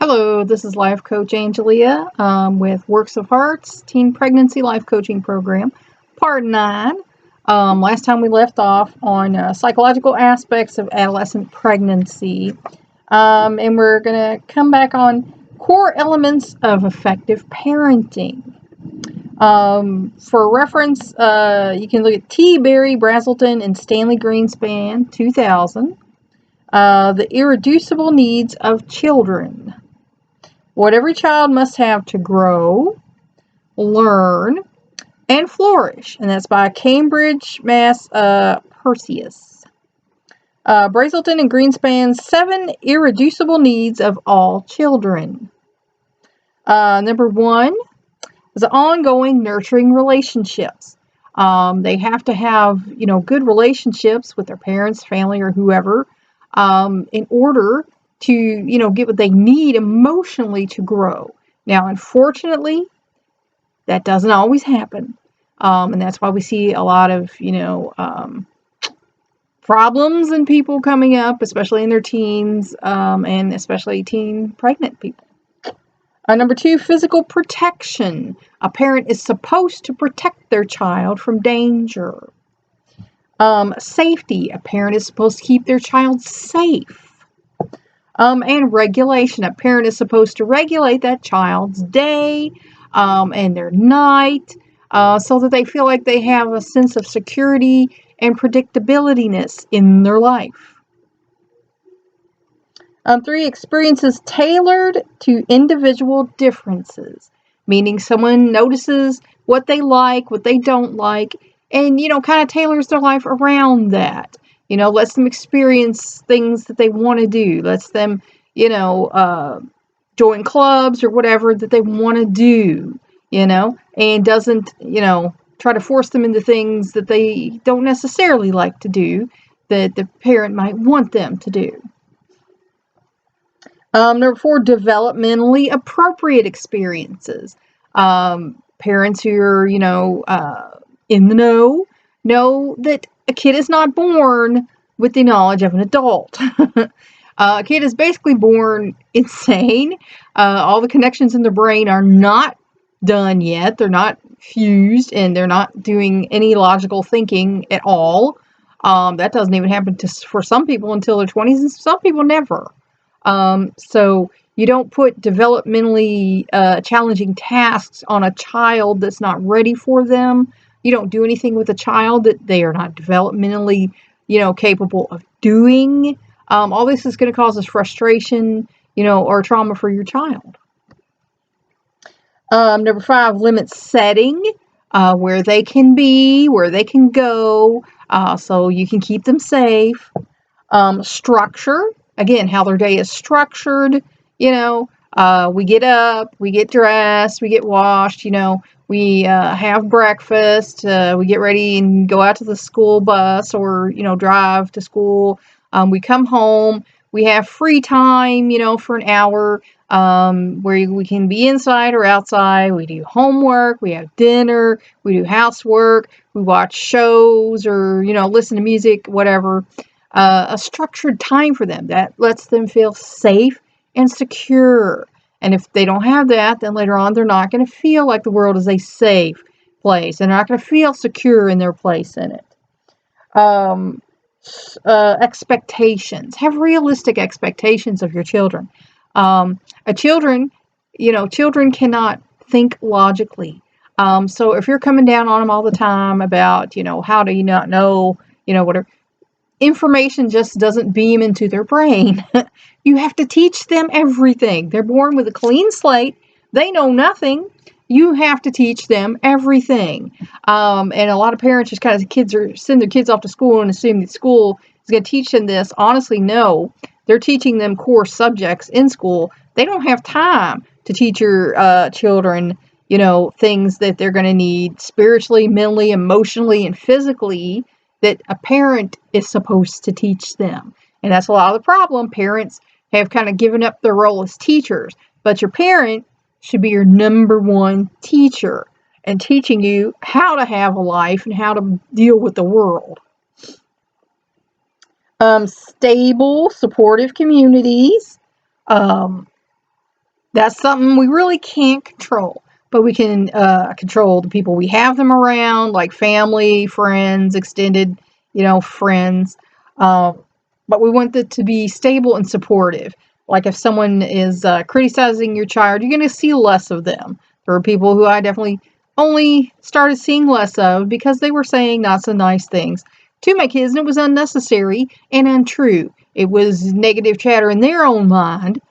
Hello, this is Life Coach Angelia with Works of Hearts Teen Pregnancy Life Coaching Program, Part 9. Last time we left off on psychological aspects of adolescent pregnancy, and we're going to come back on core elements of effective parenting. For reference, you can look at T. Barry Brazelton and Stanley Greenspan, 2000. The Irreducible Needs of Children. What every child must have to grow, learn, and flourish. And that's by Cambridge, Mass. Perseus. Brazelton and Greenspan's 7 Irreducible Needs of All Children. Number 1 is ongoing nurturing relationships. They have to have, good relationships with their parents, family, or whoever in order to, get what they need emotionally to grow. Now, unfortunately, that doesn't always happen. And that's why we see a lot of, problems in people coming up, especially in their teens, and especially teen pregnant people. Number 2, physical protection. A parent is supposed to protect their child from danger. Safety. A parent is supposed to keep their child safe. And regulation. A parent is supposed to regulate that child's day and their night so that they feel like they have a sense of security and predictability in their life. 3, experiences tailored to individual differences, meaning someone notices what they like, what they don't like, and, kind of tailors their life around that. Lets them experience things that they want to do, lets them, join clubs or whatever that they want to do, and doesn't, try to force them into things that they don't necessarily like to do that the parent might want them to do. Number 4, developmentally appropriate experiences. Parents who are, in the know that a kid is not born with the knowledge of an adult. A kid is basically born insane. All the connections in the brain are not done yet. They're not fused, and they're not doing any logical thinking at all. That doesn't even happen for some people until their 20s, and some people never. So you don't put developmentally challenging tasks on a child that's not ready for them. You don't do anything with a child that they are not developmentally, capable of doing. All this is going to cause us frustration, or trauma for your child. Number 5, limit setting, where they can be, where they can go, so you can keep them safe. Structure, again, how their day is structured. We get up, we get dressed, we get washed, we have breakfast, we get ready and go out to the school bus or, drive to school. We come home, we have free time, for an hour, where we can be inside or outside. We do homework, we have dinner, we do housework, we watch shows or, listen to music, whatever. A structured time for them that lets them feel safe and secure. And if they don't have that, then later on they're not going to feel like the world is a safe place. They're not going to feel secure in their place in it. Expectations. Have realistic expectations of your children. Children cannot think logically. So if you're coming down on them all the time about, how do you not know, whatever, information just doesn't beam into their brain. You have to teach them everything. They're born with a clean slate. They know nothing. You have to teach them everything. And a lot of parents just kind of send their kids off to school and assume that school is going to teach them this. Honestly, no. They're teaching them core subjects in school. They don't have time to teach your children, things that they're going to need spiritually, mentally, emotionally, and physically that a parent is supposed to teach them. And that's a lot of the problem. Parents have kind of given up their role as teachers, but your parent should be your number one teacher and teaching you how to have a life and how to deal with the world. Stable, supportive communities. That's something we really can't control. But we can control the people we have them around, like family, friends, extended, friends. Uh, but we want it to be stable and supportive. Like if someone is criticizing your child, you're going to see less of them. There are people who I definitely only started seeing less of because they were saying not so nice things to my kids, and it was unnecessary and untrue. It was negative chatter in their own mind.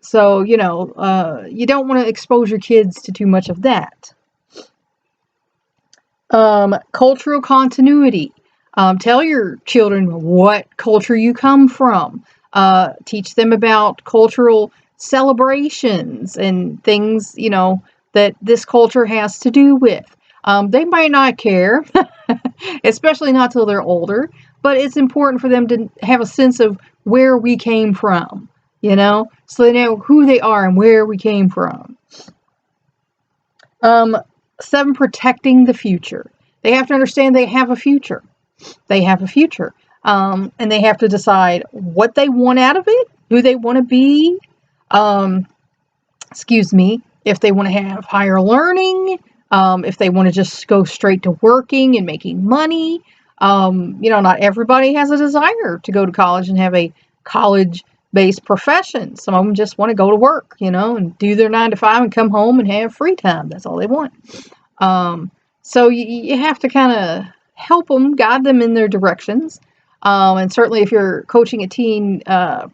So, you don't want to expose your kids to too much of that. Cultural continuity. Tell your children what culture you come from. Teach them about cultural celebrations and things, that this culture has to do with. They might not care, especially not till they're older, but it's important for them to have a sense of where we came from, so they know who they are and where we came from. Um, 7, protecting the future. They have to understand they have a future. They have a future. And they have to decide what they want out of it, who they want to be, um, if they want to have higher learning, if they want to just go straight to working and making money. Not everybody has a desire to go to college and have a college-based profession. Some of them just want to go to work, and do their 9 to 5 and come home and have free time. That's all they want. So you have to kind of help them, guide them in their directions. And certainly if you're coaching a teen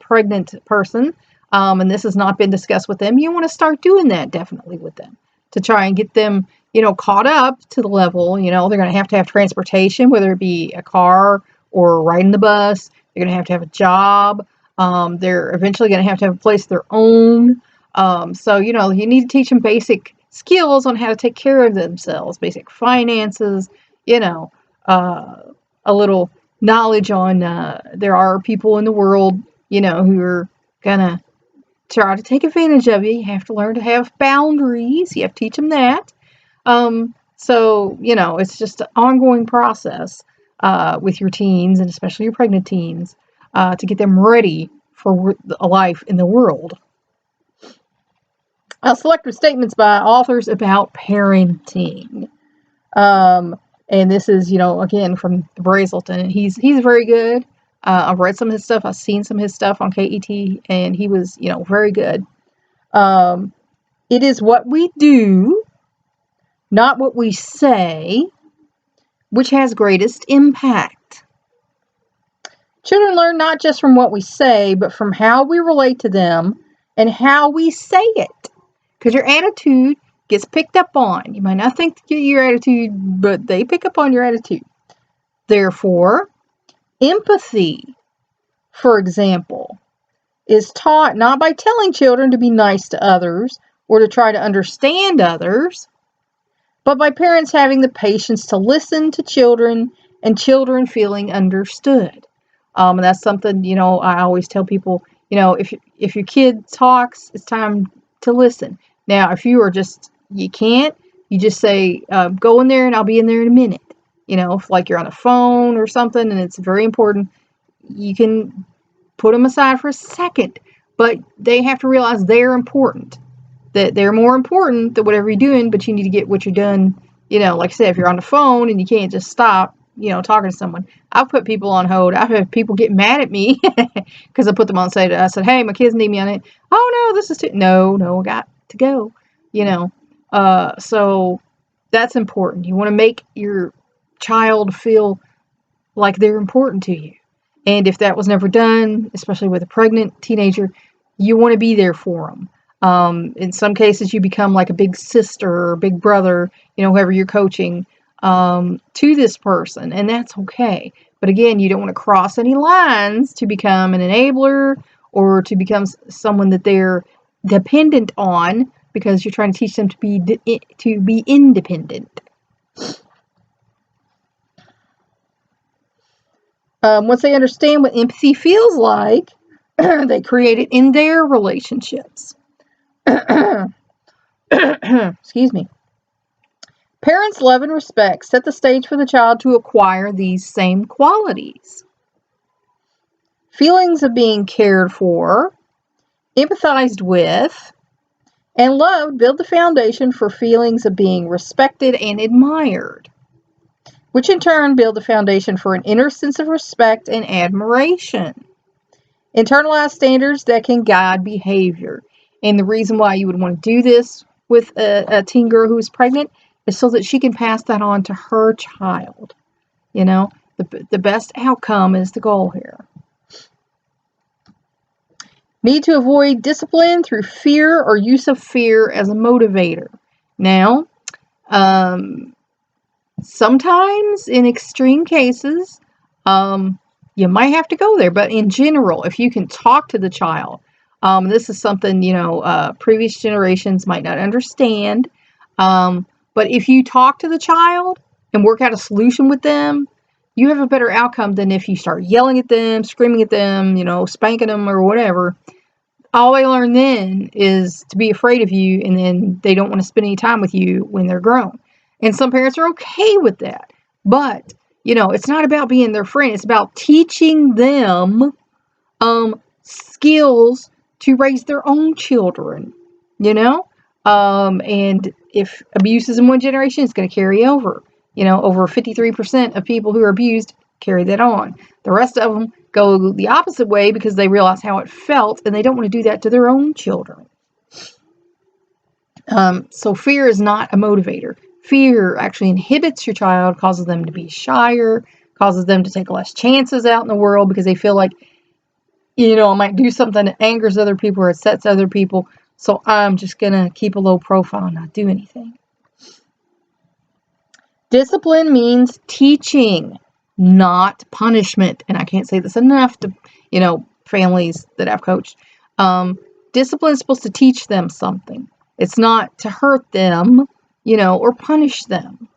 pregnant person, and this has not been discussed with them, you want to start doing that definitely with them to try and get them, caught up to the level. They're going to have transportation, whether it be a car or riding the bus. They're going to have a job. They're eventually going to have a place of their own. So, you need to teach them basic skills on how to take care of themselves, basic finances, a little knowledge on there are people in the world, who are going to try to take advantage of you. You have to learn to have boundaries. You have to teach them that. So, it's just an ongoing process with your teens, and especially your pregnant teens, to get them ready for a life in the world. Selected statements by authors about parenting. And this is, again, from Brazelton. He's very good. I've read some of his stuff. I've seen some of his stuff on KET, and he was, very good. It is what we do, not what we say, which has greatest impact. Children learn not just from what we say, but from how we relate to them and how we say it. Because your attitude gets picked up on. You might not think your attitude, but they pick up on your attitude. Therefore, empathy, for example, is taught not by telling children to be nice to others or to try to understand others, but by parents having the patience to listen to children and children feeling understood. And that's something, I always tell people, if your kid talks, it's time to listen. Now, if you can't, you just say, go in there and I'll be in there in a minute. If like you're on the phone or something and it's very important, you can put them aside for a second. But they have to realize they're important, that they're more important than whatever you're doing, but you need to get what you're done. Like I said, if you're on the phone and you can't just stop, talking to someone. I've put people on hold. I've had people get mad at me because I put them on stage. I said, hey, my kids need me on it. Oh, no, this is too... No, I got to go. So that's important. You want to make your child feel like they're important to you. And if that was never done, especially with a pregnant teenager, you want to be there for them. In some cases, you become like a big sister or big brother, whoever you're coaching, to this person, and that's okay. But again, you don't want to cross any lines to become an enabler or to become someone that they're dependent on, because you're trying to teach them to be independent. Once they understand what empathy feels like, they create it in their relationships. Excuse me. Parents' love and respect set the stage for the child to acquire these same qualities. Feelings of being cared for, empathized with, and loved build the foundation for feelings of being respected and admired, which in turn build the foundation for an inner sense of respect and admiration. Internalized standards that can guide behavior. And the reason why you would want to do this with a teen girl who is pregnant is so that she can pass that on to her child. You know, the best outcome is the goal here. Need to avoid discipline through fear or use of fear as a motivator. Now, sometimes in extreme cases, you might have to go there. But in general, if you can talk to the child, this is something, previous generations might not understand. But if you talk to the child and work out a solution with them, you have a better outcome than if you start yelling at them, screaming at them, spanking them or whatever. All they learn then is to be afraid of you, and then they don't want to spend any time with you when they're grown. And some parents are okay with that. But, it's not about being their friend. It's about teaching them skills to raise their own children, and if abuse is in one generation, it's going to carry over. Over 53% of people who are abused carry that on. The rest of them go the opposite way because they realize how it felt, and they don't want to do that to their own children. So fear is not a motivator. Fear actually inhibits your child, causes them to be shyer, causes them to take less chances out in the world because they feel like, I might do something that angers other people or upsets other people, so I'm just going to keep a low profile and not do anything. Discipline means teaching, not punishment. And I can't say this enough to, families that I've coached. Discipline is supposed to teach them something. It's not to hurt them, or punish them.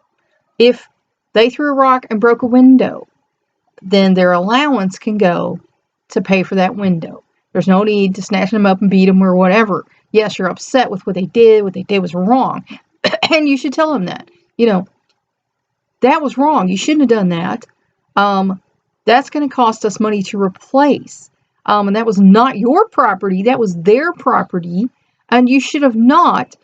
If they threw a rock and broke a window, then their allowance can go to pay for that window. There's no need to snatch them up and beat them or whatever. Yes, you're upset with what they did. What they did was wrong. And you should tell them that. That was wrong. You shouldn't have done that. That's going to cost us money to replace. And that was not your property. That was their property. And you should have not,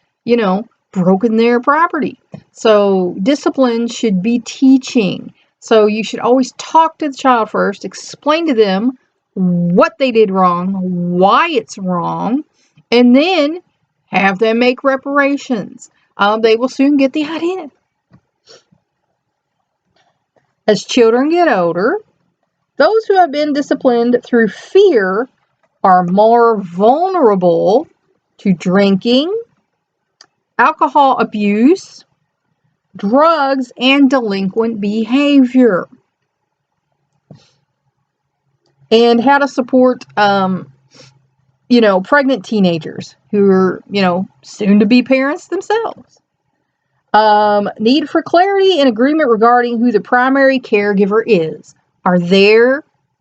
broken their property. So discipline should be teaching. So you should always talk to the child first, explain to them what they did wrong, why it's wrong, and then have them make reparations. They will soon get the idea. As children get older, those who have been disciplined through fear are more vulnerable to drinking, alcohol abuse, drugs, and delinquent behavior. And how to support, pregnant teenagers who are, soon to be parents themselves. Need for clarity and agreement regarding who the primary caregiver is. Are they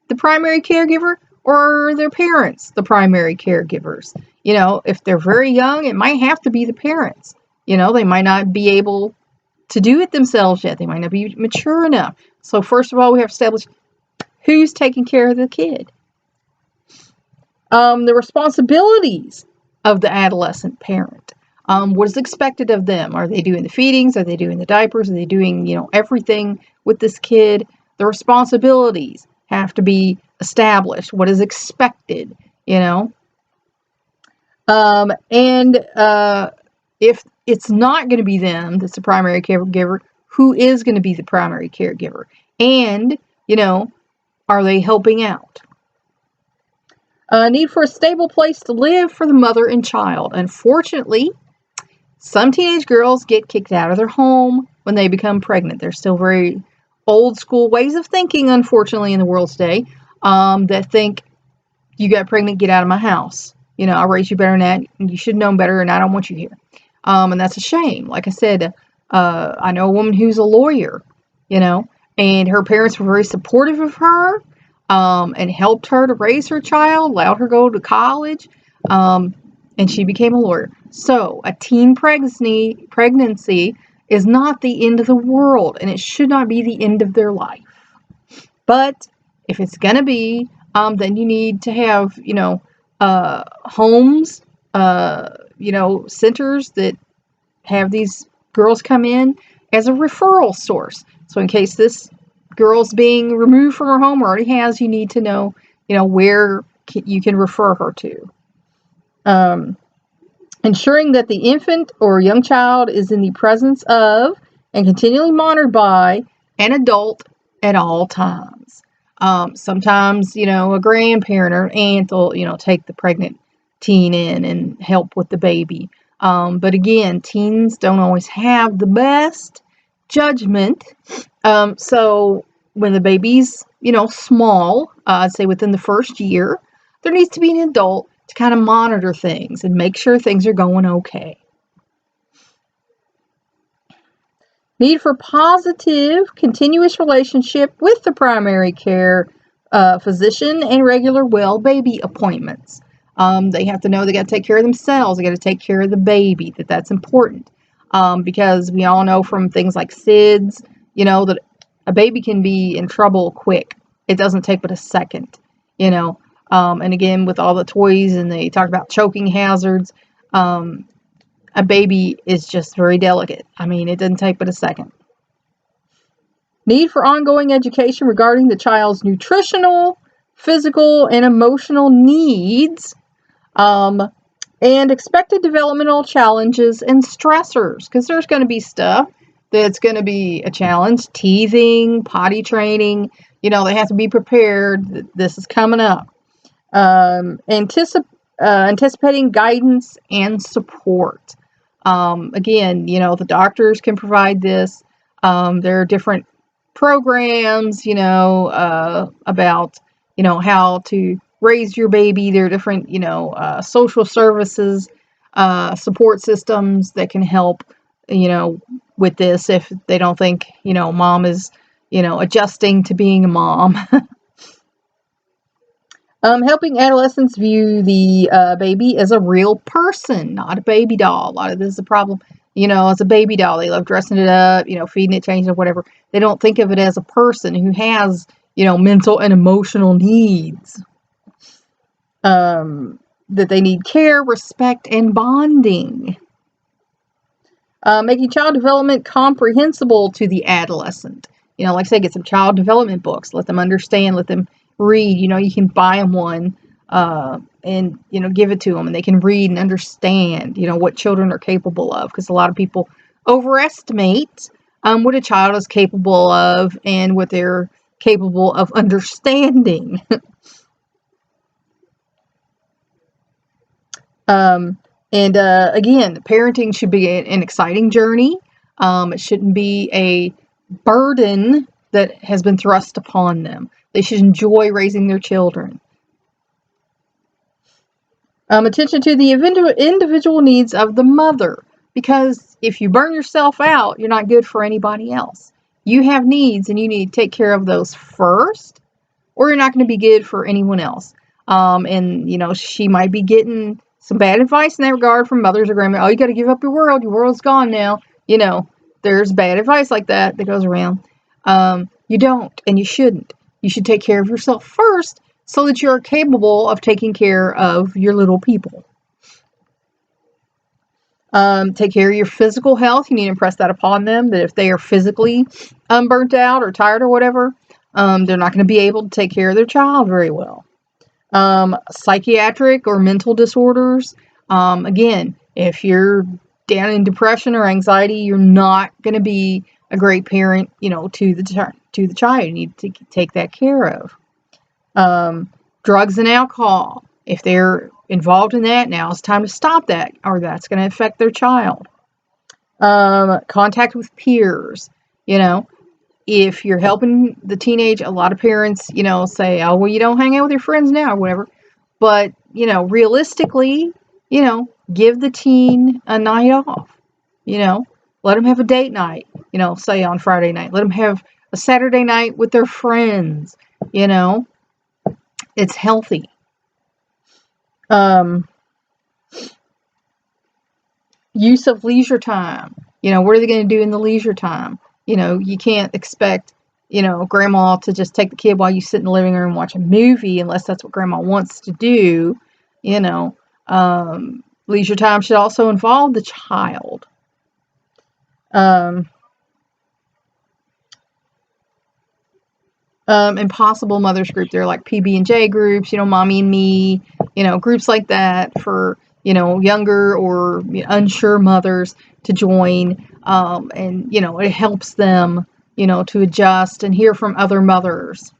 the primary caregiver, or are their parents the primary caregivers? If they're very young, it might have to be the parents. They might not be able to do it themselves yet. They might not be mature enough. So first of all, we have to establish who's taking care of the kid. The responsibilities of the adolescent parent. What is expected of them? Are they doing the feedings? Are they doing the diapers? Are they doing, everything with this kid? The responsibilities have to be established. What is expected, if it's not going to be them that's the primary caregiver, who is going to be the primary caregiver? And, are they helping out? Need for a stable place to live for the mother and child. Unfortunately, some teenage girls get kicked out of their home when they become pregnant. They're still very old school ways of thinking, unfortunately, in the world today, that think, you got pregnant, get out of my house. I raised you better than that. You should know better, and I don't want you here. And that's a shame. Like I said, I know a woman who's a lawyer, and her parents were very supportive of her, and helped her to raise her child, allowed her to go to college, and she became a lawyer. So a teen pregnancy is not the end of the world, and it should not be the end of their life. But if it's going to be, then you need to have, homes, centers that have these girls come in as a referral source. So in case this girl's being removed from her home or already has, you need to know, where you can refer her to. Ensuring that the infant or young child is in the presence of and continually monitored by an adult at all times. Sometimes, a grandparent or an aunt will, take the pregnant teen in and help with the baby. But again, teens don't always have the best judgment. So when the baby's, small, I'd say within the first year, there needs to be an adult to kind of monitor things and make sure things are going okay. Need for positive, continuous relationship with the primary care physician and regular well baby appointments. They have to know they got to take care of themselves. They got to take care of the baby. That's important because we all know from things like SIDS, that a baby can be in trouble quick. It doesn't take but a second, and again, with all the toys and they talk about choking hazards, a baby is just very delicate. I mean, it doesn't take but a second. Need for ongoing education regarding the child's nutritional, physical, and emotional needs, and expected developmental challenges and stressors, because there's going to be stuff that's going to be a challenge. Teething, potty training, they have to be prepared. This is coming up. Anticipating guidance and support. Again, the doctors can provide this. There are different programs, about, how to raise your baby. There are different, social services, support systems that can help, with this if they don't think, mom is, adjusting to being a mom. Helping adolescents view the baby as a real person, not a baby doll. A lot of this is a problem. As a baby doll, they love dressing it up, feeding it, changing it, whatever. They don't think of it as a person who has, mental and emotional needs. That they need care, respect, and bonding. Making child development comprehensible to the adolescent. Like I said, get some child development books. Let them understand. Let them read. You can buy them one and, give it to them. And they can read and understand, what children are capable of. Because a lot of people overestimate what a child is capable of and what they're capable of understanding. Again, parenting should be an exciting journey. It shouldn't be a burden that has been thrust upon them. They should enjoy raising their children. Attention to the individual needs of the mother, because if you burn yourself out, you're not good for anybody else. You have needs and you need to take care of those first, or you're not going to be good for anyone else. She might be getting some bad advice in that regard from mothers or grandmothers. Oh, you got to give up your world. Your world's gone now. There's bad advice like that goes around. You don't, and you shouldn't. You should take care of yourself first so that you're capable of taking care of your little people. Take care of your physical health. You need to impress that upon them, that if they are physically burnt out or tired or whatever, they're not going to be able to take care of their child very well. Psychiatric or mental disorders. Again, if you're down in depression or anxiety, you're not going to be a great parent, to the child. You need to take that care of. Drugs and alcohol. If they're involved in that, now it's time to stop that, or that's going to affect their child. Contact with peers. If you're helping the teenage, a lot of parents, say, oh, well, you don't hang out with your friends now or whatever. But, realistically, give the teen a night off. Let them have a date night, say on Friday night. Let them have a Saturday night with their friends. It's healthy. Use of leisure time. What are they going to do in the leisure time? You can't expect, grandma to just take the kid while you sit in the living room and watch a movie unless that's what grandma wants to do. Leisure time should also involve the child. Impossible mothers group. They're like PB&J groups, mommy and me, groups like that for, younger or unsure mothers to join. And, it helps them, to adjust and hear from other mothers.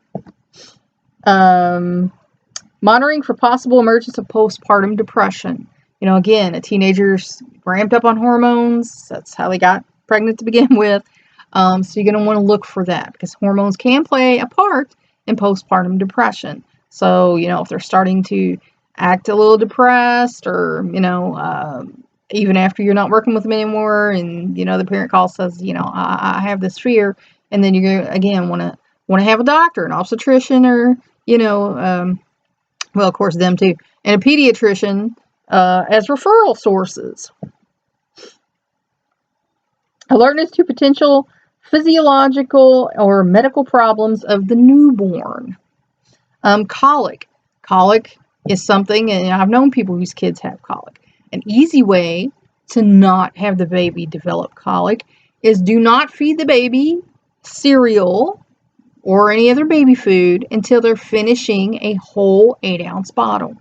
Monitoring for possible emergence of postpartum depression. Again, a teenager's ramped up on hormones. That's how they got pregnant to begin with. So you're going to want to look for that because hormones can play a part in postpartum depression. So, if they're starting to act a little depressed or, even after you're not working with them anymore and, the parent calls says, I have this fear. And then you're going to, again, want to have a doctor, an obstetrician or, well, of course, them too, and a pediatrician as referral sources. Alertness to potential physiological or medical problems of the newborn. Colic. Colic is something, and I've known people whose kids have colic. An easy way to not have the baby develop colic is do not feed the baby cereal or any other baby food until they're finishing a whole 8-ounce bottle.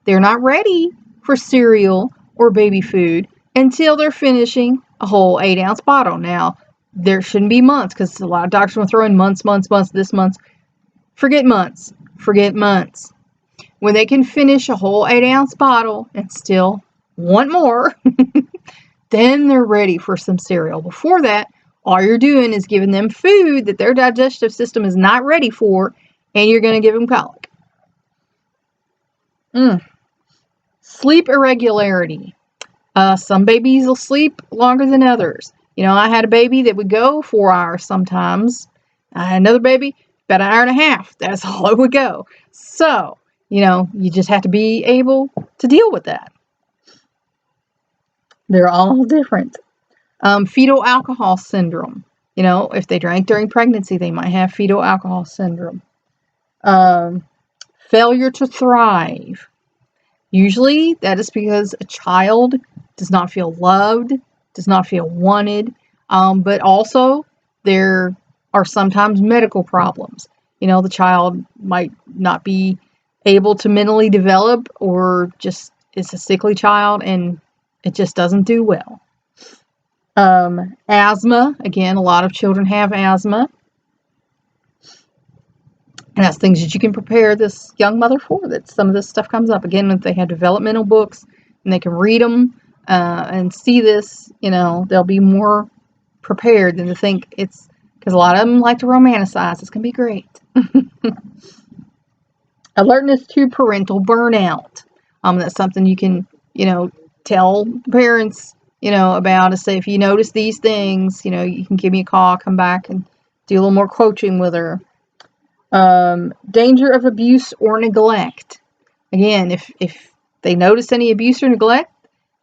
They're not ready for cereal or baby food until they're finishing a whole 8-ounce bottle. Now, there shouldn't be months because a lot of doctors will throw in months, this month. Forget months. Forget months. When they can finish a whole 8-ounce bottle and still want more, then they're ready for some cereal. Before that, all you're doing is giving them food that their digestive system is not ready for, and you're going to give them colic. Sleep irregularity. Some babies will sleep longer than others. I had a baby that would go 4 hours sometimes. I had another baby, about an hour and a half. That's all it would go. So, you just have to be able to deal with that. They're all different. Fetal alcohol syndrome. If they drank during pregnancy, they might have fetal alcohol syndrome. Failure to thrive. Usually that is because a child does not feel loved, does not feel wanted, but also there are sometimes medical problems. The child might not be able to mentally develop or just is a sickly child and it just doesn't do well. Asthma. Again, a lot of children have asthma. And that's things that you can prepare this young mother for, that some of this stuff comes up. Again, if they have developmental books and they can read them and see this, they'll be more prepared than to think it's, because a lot of them like to romanticize. It's going to be great. Alertness to parental burnout. That's something you can, tell parents, about to say, if you notice these things, you can give me a call, come back and do a little more coaching with her. Danger of abuse or neglect. Again, if they notice any abuse or neglect,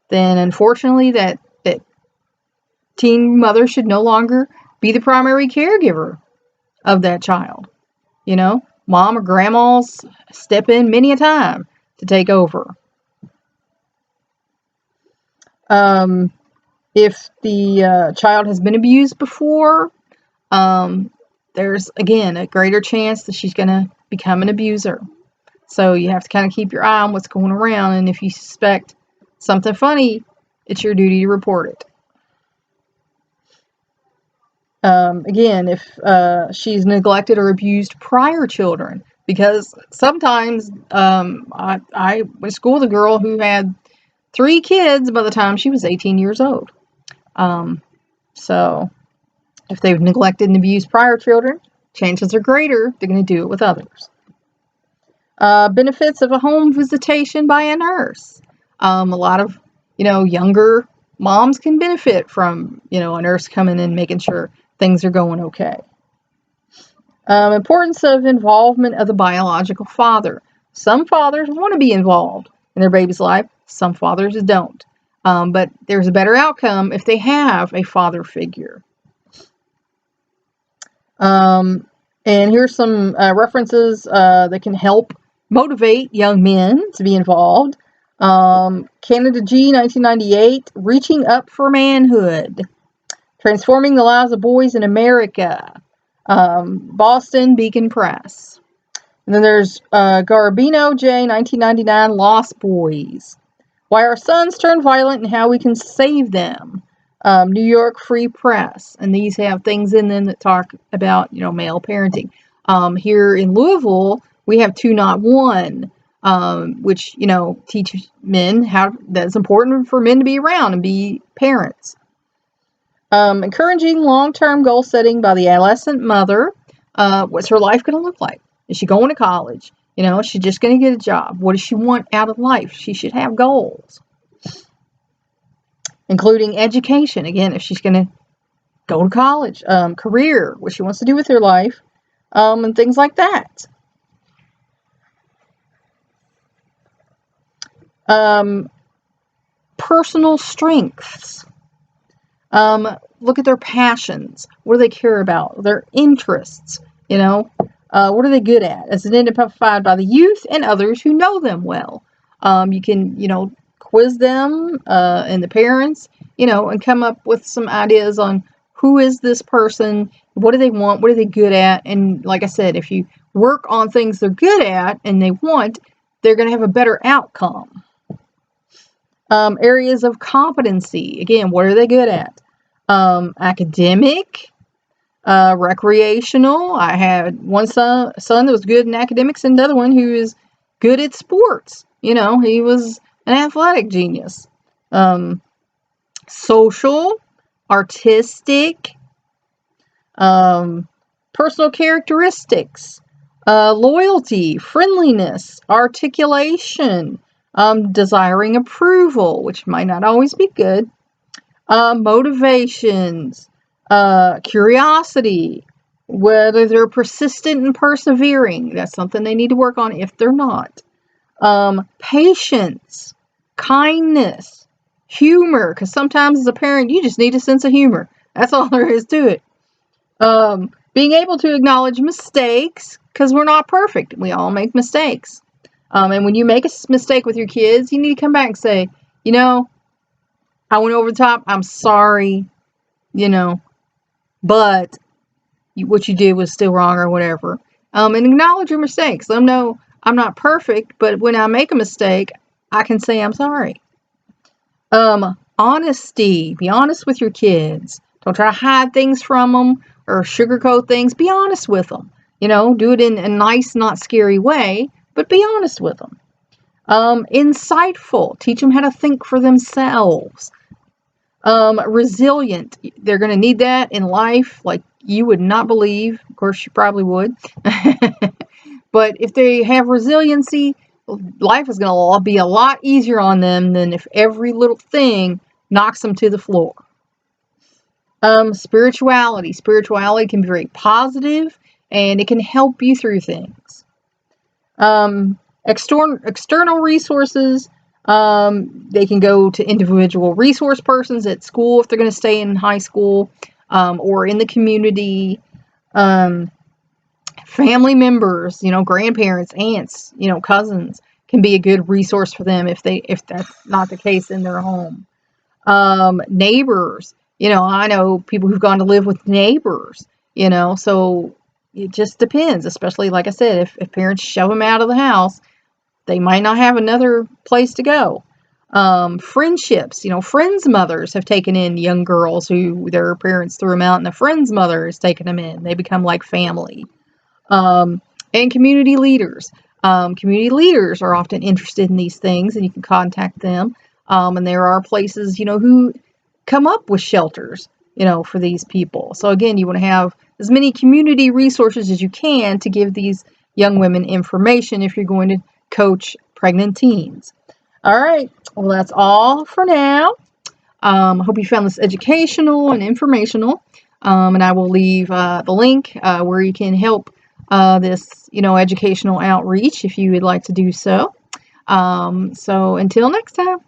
then unfortunately that teen mother should no longer be the primary caregiver of that child. Mom or grandmas step in many a time to take over. If the child has been abused before, there's, again, a greater chance that she's going to become an abuser. So you have to kind of keep your eye on what's going around, and if you suspect something funny, it's your duty to report it. Again, if she's neglected or abused prior children, because sometimes I went to school with a girl who had 3 kids by the time she was 18 years old. So if they've neglected and abused prior children, chances are greater they're going to do it with others. Benefits of a home visitation by a nurse. A lot of, younger moms can benefit from, a nurse coming in making sure things are going okay. Importance of involvement of the biological father. Some fathers want to be involved in their baby's life. Some fathers don't. But there's a better outcome if they have a father figure. And here's some references that can help motivate young men to be involved. Canada G, 1998, Reaching Up for Manhood. Transforming the Lives of Boys in America. Boston Beacon Press. And then there's Garbino J, 1999, Lost Boys. Why Our Sons Turn Violent and How We Can Save Them. New York Free Press. And these have things in them that talk about, male parenting. Here in Louisville, we have Two Not One, which, teaches men how that's important for men to be around and be parents. Encouraging long-term goal setting by the adolescent mother. What's her life going to look like? Is she going to college? Is she just going to get a job? What does she want out of life? She should have goals. Including education. Again, if she's going to go to college. Career. What she wants to do with her life. And things like that. Personal strengths. Look at their passions. What do they care about? Their interests. What are they good at? As identified by the youth and others who know them well. You can, quiz them and the parents, and come up with some ideas on who is this person, what do they want, what are they good at, and like I said, if you work on things they're good at and they want, they're going to have a better outcome. Areas of competency. Again, what are they good at? Academic, recreational. I had one son that was good in academics and the other one who is good at sports. He was an athletic genius. Social, artistic, personal characteristics, loyalty, friendliness, articulation, desiring approval, which might not always be good, motivations, curiosity, whether they're persistent and persevering. That's something they need to work on if they're not. Patience, kindness, humor, because sometimes as a parent, you just need a sense of humor. That's all there is to it. Being able to acknowledge mistakes, because we're not perfect. We all make mistakes. And when you make a mistake with your kids, you need to come back and say, I went over the top. I'm sorry, but what you did was still wrong or whatever. And acknowledge your mistakes. Let them know I'm not perfect, but when I make a mistake, I can say I'm sorry. Honesty. Be honest with your kids. Don't try to hide things from them or sugarcoat things. Be honest with them. Do it in a nice, not scary way, but be honest with them. Insightful. Teach them how to think for themselves. Resilient. They're going to need that in life like you would not believe. Of course, you probably would. But if they have resiliency, life is going to be a lot easier on them than if every little thing knocks them to the floor. Spirituality. Spirituality can be very positive and it can help you through things. External resources. They can go to individual resource persons at school if they're going to stay in high school, or in the community. Family members, grandparents, aunts, cousins can be a good resource for them if that's not the case in their home. Neighbors, I know people who've gone to live with neighbors, so it just depends, especially like I said, if parents shove them out of the house, they might not have another place to go. Friendships, friends' mothers have taken in young girls who their parents threw them out, and the friend's mother has taken them in. They become like family. And community leaders. Community leaders are often interested in these things, and you can contact them. And there are places, who come up with shelters, for these people. So again, you want to have as many community resources as you can to give these young women information if you're going to coach pregnant teens. All right. Well, that's all for now. I hope you found this educational and informational. And I will leave the link where you can help this, educational outreach if you would like to do so. So until next time.